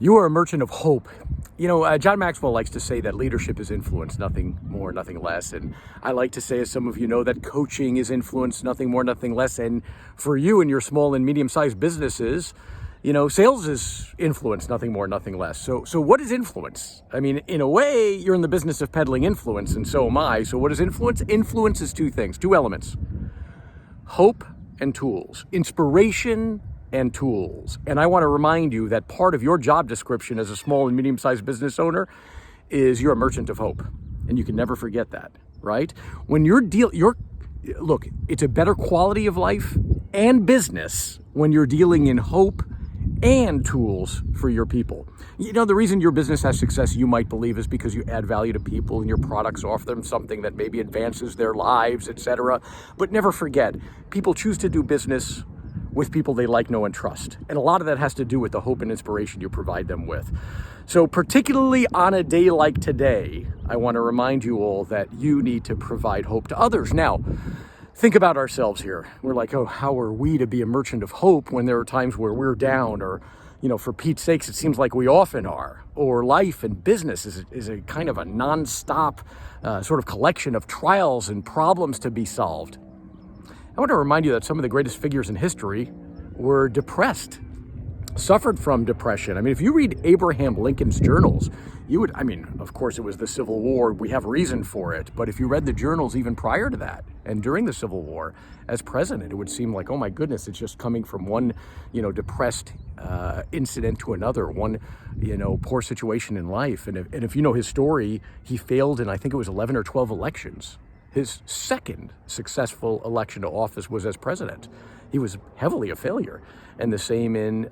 You are a merchant of hope. John Maxwell likes to say that leadership is influence, nothing more, nothing less. And I like to say, as some of you know, that coaching is influence, nothing more, nothing less. And for you and your small and medium-sized businesses, sales is influence, nothing more, nothing less. So what is influence? I mean, in a way, you're in the business of peddling influence, and so am I. So what is influence? Influence is two things, two elements: hope and tools, inspiration and tools. And I want to remind you that part of your job description as a small and medium-sized business owner is you're a merchant of hope. And you can never forget that, right? When look, it's a better quality of life and business when you're dealing in hope and tools for your people. The reason your business has success, you might believe, is because you add value to people and your products offer them something that maybe advances their lives, etc. But never forget, people choose to do business with people they like, know, and trust. And a lot of that has to do with the hope and inspiration you provide them with. So particularly on a day like today, I want to remind you all that you need to provide hope to others. Now, think about ourselves here. We're like, oh, how are we to be a merchant of hope when there are times where we're down, or, for Pete's sakes, it seems like we often are. Or life and business is a kind of a nonstop sort of collection of trials and problems to be solved. I want to remind you that some of the greatest figures in history were depressed, suffered from depression. I mean, if you read Abraham Lincoln's journals, of course it was the Civil War, we have reason for it, but if you read the journals even prior to that and during the Civil War, as president, it would seem like, oh my goodness, it's just coming from one, depressed incident to another, one, poor situation in life. And if you know his story, he failed in, I think it was 11 or 12 elections. His second successful election to office was as president. He was heavily a failure. And the same in,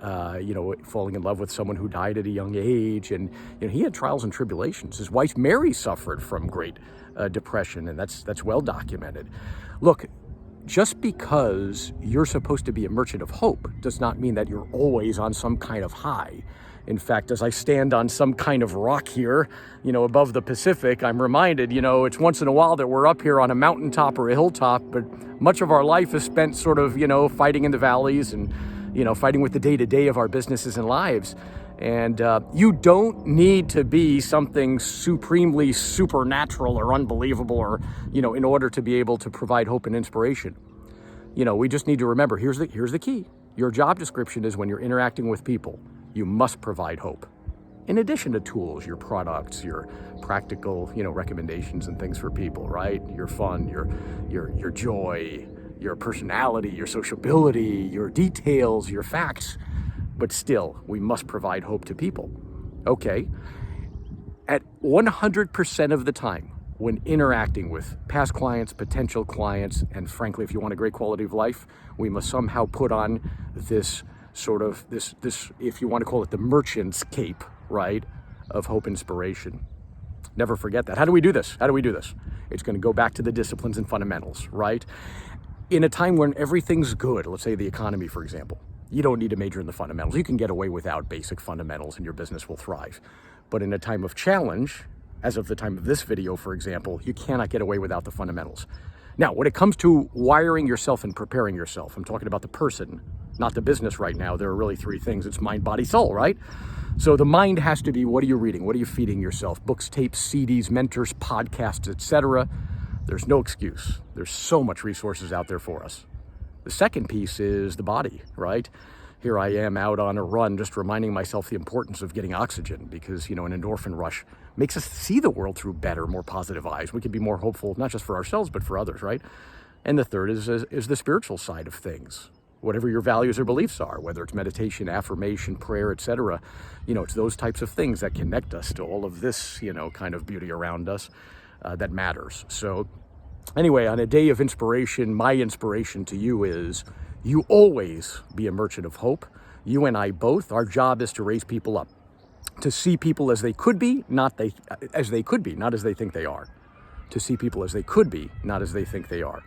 falling in love with someone who died at a young age. And he had trials and tribulations. His wife, Mary, suffered from great depression, and that's well documented. Look, just because you're supposed to be a merchant of hope does not mean that you're always on some kind of high. In fact, as I stand on some kind of rock here, above the Pacific, I'm reminded, it's once in a while that we're up here on a mountaintop or a hilltop, but much of our life is spent sort of, fighting in the valleys and, fighting with the day-to-day of our businesses and lives. And you don't need to be something supremely supernatural or unbelievable or, in order to be able to provide hope and inspiration. We just need to remember, here's the key. Your job description is when you're interacting with people, you must provide hope. In addition to tools, your products, your practical, recommendations and things for people, right? Your fun, your joy, your personality, your sociability, your details, your facts. But still, we must provide hope to people. Okay. At 100% of the time, when interacting with past clients, potential clients, and frankly, if you want a great quality of life, we must somehow put on this sort of this, if you want to call it the merchant's cape, right, of hope inspiration. Never forget that. How do we do this? It's going to go back to the disciplines and fundamentals, right? In a time when everything's good, let's say the economy, for example, you don't need to major in the fundamentals. You can get away without basic fundamentals and your business will thrive. But in a time of challenge, as of the time of this video, for example, you cannot get away without the fundamentals. Now, when it comes to wiring yourself and preparing yourself, I'm talking about the person, not the business right now. There are really three things. It's mind, body, soul, right? So the mind has to be, what are you reading? What are you feeding yourself? Books, tapes, CDs, mentors, podcasts, etc. There's no excuse. There's so much resources out there for us. The second piece is the body, right? Here I am out on a run, just reminding myself the importance of getting oxygen because, an endorphin rush makes us see the world through better, more positive eyes. We can be more hopeful, not just for ourselves, but for others, right? And the third is the spiritual side of things. Whatever your values or beliefs are, whether it's meditation, affirmation, prayer, etc. It's those types of things that connect us to all of this, kind of beauty around us that matters. So anyway, on a day of inspiration, my inspiration to you is you always be a merchant of hope. You and I both, our job is to raise people up, to see people as they could be, not as they think they are. To see people as they could be, not as they think they are.